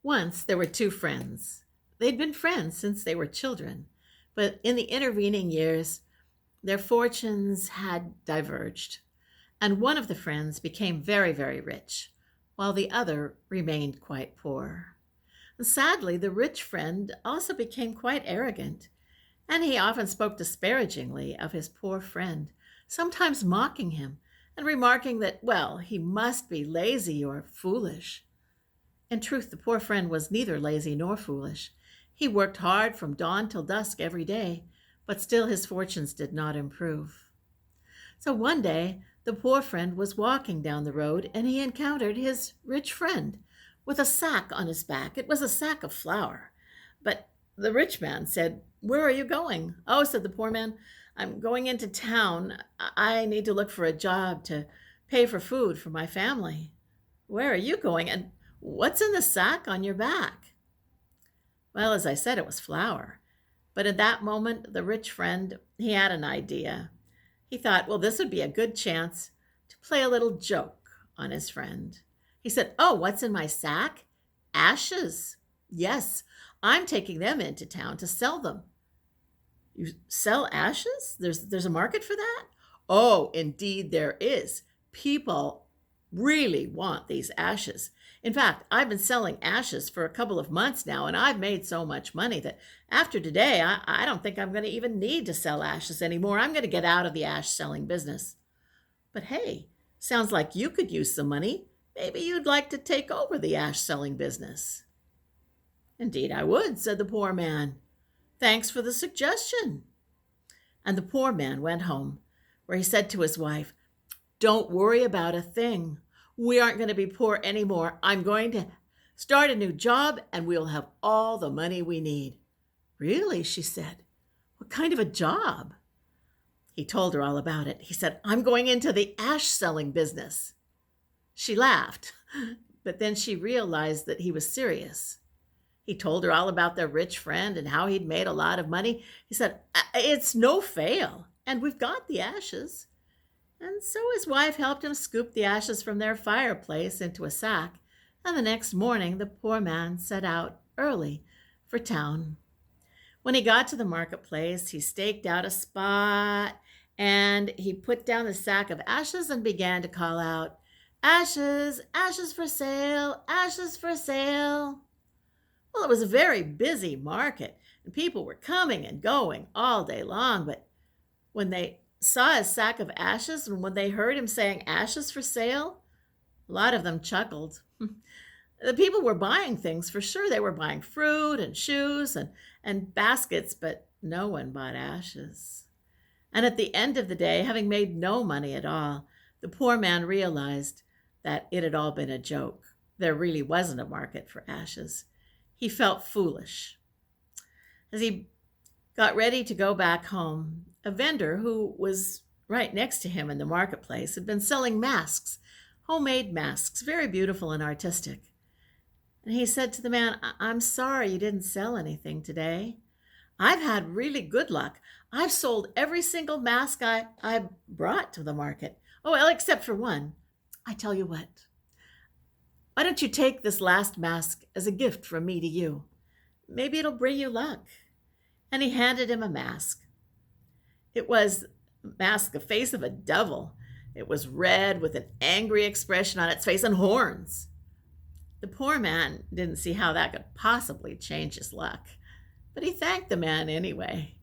Once there were two friends. They'd been friends since they were children, but in the intervening years, their fortunes had diverged, and one of the friends became very, very rich, while the other remained quite poor. Sadly, the rich friend also became quite arrogant, and he often spoke disparagingly of his poor friend, sometimes mocking him and remarking that, well, he must be lazy or foolish. In truth, the poor friend was neither lazy nor foolish. He worked hard from dawn till dusk every day, but still his fortunes did not improve. So one day, the poor friend was walking down the road and he encountered his rich friend with a sack on his back. It was a sack of flour. But the rich man said, "Where are you going?" "Oh," said the poor man, "I'm going into town. I need to look for a job to pay for food for my family." "Where are you going? And what's in the sack on your back?" Well, as I said, it was flour. But at that moment, the rich friend, he had an idea. He thought, well, this would be a good chance to play a little joke on his friend. He said, "Oh, what's in my sack? Ashes. Yes, I'm taking them into town to sell them." "You sell ashes? There's a market for that?" "Oh, indeed there is. People really want these ashes. In fact, I've been selling ashes for a couple of months now, and I've made so much money that after today, I don't think I'm going to even need to sell ashes anymore. I'm going to get out of the ash selling business." "But hey, sounds like you could use some money. Maybe you'd like to take over the ash selling business." "Indeed, I would," said the poor man. "Thanks for the suggestion." And the poor man went home, where he said to his wife, "Don't worry about a thing. We aren't going to be poor anymore. I'm going to start a new job and we'll have all the money we need." "Really?" she said. "What kind of a job?" He told her all about it. He said, "I'm going into the ash selling business." She laughed, but then she realized that he was serious. He told her all about their rich friend and how he'd made a lot of money. He said, "It's no fail, and we've got the ashes." And so his wife helped him scoop the ashes from their fireplace into a sack, and the next morning the poor man set out early for town. When he got to the marketplace, he staked out a spot and he put down the sack of ashes and began to call out, "Ashes, ashes for sale, ashes for sale." Well, it was a very busy market, and people were coming and going all day long, but when they saw his sack of ashes and when they heard him saying ashes for sale, a lot of them chuckled. The people were buying things for sure. They were buying fruit and shoes and baskets, but no one bought ashes. And at the end of the day, having made no money at all, the poor man realized that it had all been a joke. There really wasn't a market for ashes. He felt foolish. As he got ready to go back home, a vendor who was right next to him in the marketplace had been selling masks, homemade masks, very beautiful and artistic. And he said to the man, "I'm sorry you didn't sell anything today. I've had really good luck. I've sold every single mask I brought to the market. Oh, well, except for one. I tell you what, why don't you take this last mask as a gift from me to you? Maybe it'll bring you luck." And he handed him a mask. It was a mask, the face of a devil. It was red with an angry expression on its face and horns. The poor man didn't see how that could possibly change his luck, but he thanked the man anyway.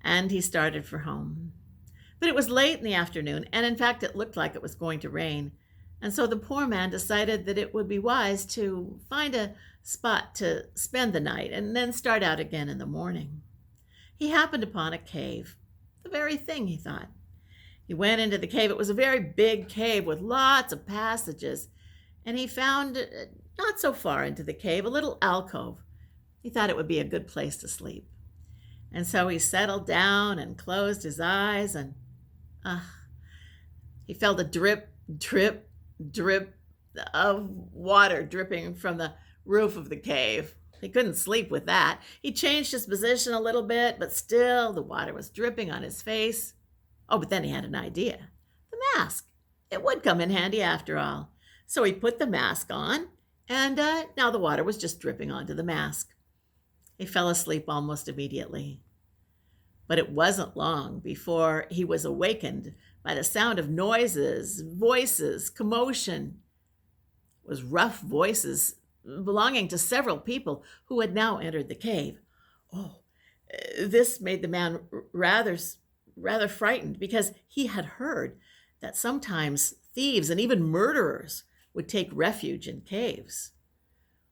And he started for home. But it was late in the afternoon, and in fact, it looked like it was going to rain. And so the poor man decided that it would be wise to find a spot to spend the night and then start out again in the morning. He happened upon a cave. The very thing, he thought. He went into the cave. It was a very big cave with lots of passages. And he found, not so far into the cave, a little alcove. He thought it would be a good place to sleep. And so he settled down and closed his eyes, and he felt a drip, drip, drip of water dripping from the roof of the cave. He couldn't sleep with that. He changed his position a little bit, but still the water was dripping on his face. Oh, but then he had an idea. The mask. It would come in handy after all. So he put the mask on and now the water was just dripping onto the mask. He fell asleep almost immediately. But it wasn't long before he was awakened by the sound of noises, voices, commotion. It was rough voices belonging to several people who had now entered the cave. Oh, this made the man rather frightened because he had heard that sometimes thieves and even murderers would take refuge in caves.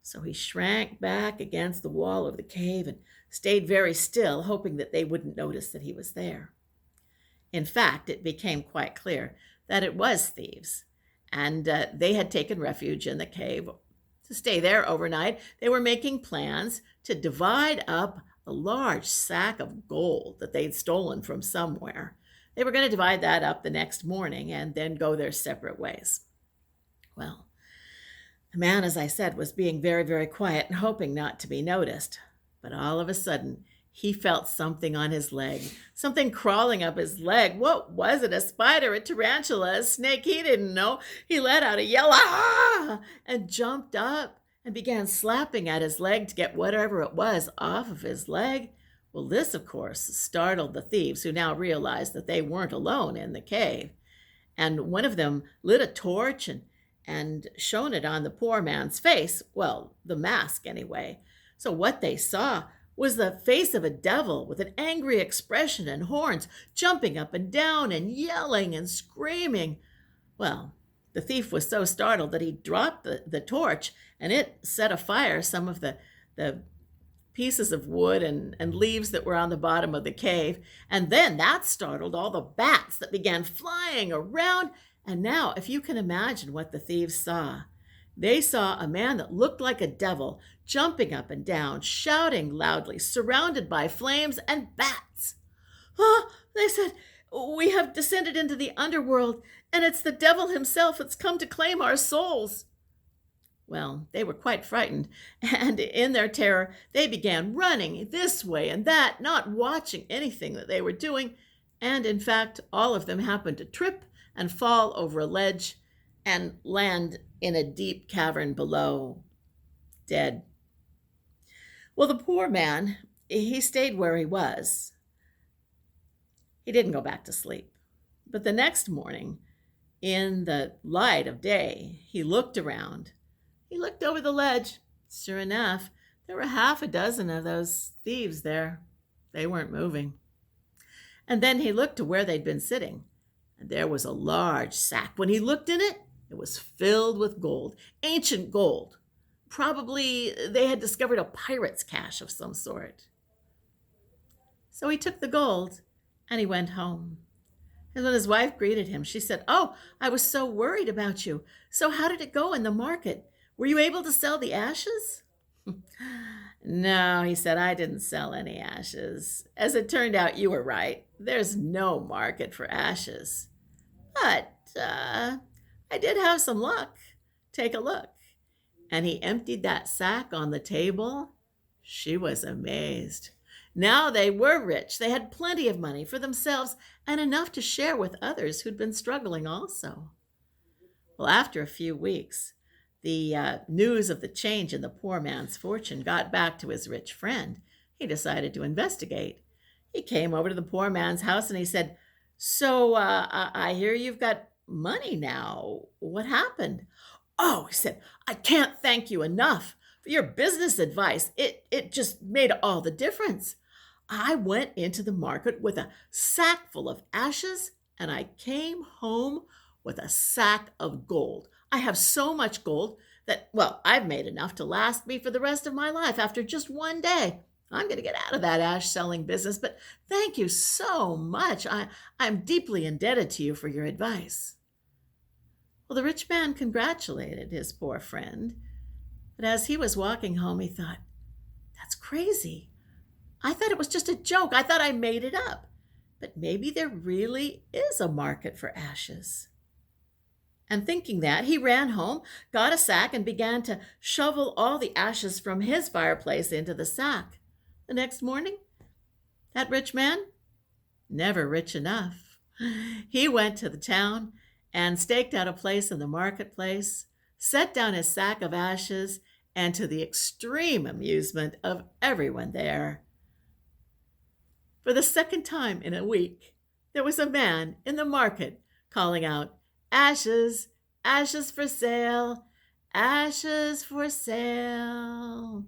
So he shrank back against the wall of the cave and stayed very still, hoping that they wouldn't notice that he was there. In fact, it became quite clear that it was thieves, and they had taken refuge in the cave to stay there overnight. They were making plans to divide up a large sack of gold that they'd stolen from somewhere. They were going to divide that up the next morning and then go their separate ways. Well, the man, as I said, was being very quiet and hoping not to be noticed. But all of a sudden, he felt something on his leg, something crawling up his leg. What was it? A spider, a tarantula, a snake? He didn't know. He let out a yell, ah, and jumped up and began slapping at his leg to get whatever it was off of his leg. Well, this, of course, startled the thieves, who now realized that they weren't alone in the cave. And one of them lit a torch and shone it on the poor man's face. Well, the mask, anyway. So what they saw was the face of a devil with an angry expression and horns, jumping up and down and yelling and screaming. Well, the thief was so startled that he dropped the torch, and it set afire some of the pieces of wood and leaves that were on the bottom of the cave. And then that startled all the bats that began flying around. And now, if you can imagine what the thieves saw, they saw a man that looked like a devil jumping up and down, shouting loudly, surrounded by flames and bats. "Ah," they said, "we have descended into the underworld, and it's the devil himself that's come to claim our souls." Well, they were quite frightened, and in their terror, they began running this way and that, not watching anything that they were doing. And in fact, all of them happened to trip and fall over a ledge and land in a deep cavern below, dead. Well, the poor man, he stayed where he was. He didn't go back to sleep. But the next morning, in the light of day, he looked around. He looked over the ledge. Sure enough, there were half a dozen of those thieves there. They weren't moving. And then he looked to where they'd been sitting, and there was a large sack. When he looked in it, it was filled with gold, ancient gold. Probably they had discovered a pirate's cache of some sort. So he took the gold and he went home. And when his wife greeted him, she said, "Oh, I was so worried about you. So how did it go in the market? Were you able to sell the ashes?" "No," he said, "I didn't sell any ashes. As it turned out, you were right. There's no market for ashes. But I did have some luck. Take a look." And he emptied that sack on the table. She was amazed. Now they were rich. They had plenty of money for themselves and enough to share with others who'd been struggling also. Well, after a few weeks, the news of the change in the poor man's fortune got back to his rich friend. He decided to investigate. He came over to the poor man's house and he said, "So I hear you've got money now. What happened?" "Oh," he said, "I can't thank you enough for your business advice. It just made all the difference. I went into the market with a sack full of ashes, and I came home with a sack of gold. I have so much gold that, well, I've made enough to last me for the rest of my life after just one day. I'm going to get out of that ash selling business, but thank you so much. I'm deeply indebted to you for your advice." Well, the rich man congratulated his poor friend, but as he was walking home, he thought, "That's crazy. I thought it was just a joke. I thought I made it up. But maybe there really is a market for ashes." And thinking that, he ran home, got a sack, and began to shovel all the ashes from his fireplace into the sack. The next morning, that rich man, never rich enough, he went to the town and staked out a place in the marketplace, set down his sack of ashes, and to the extreme amusement of everyone there, for the second time in a week, there was a man in the market calling out, "Ashes, ashes for sale, ashes for sale."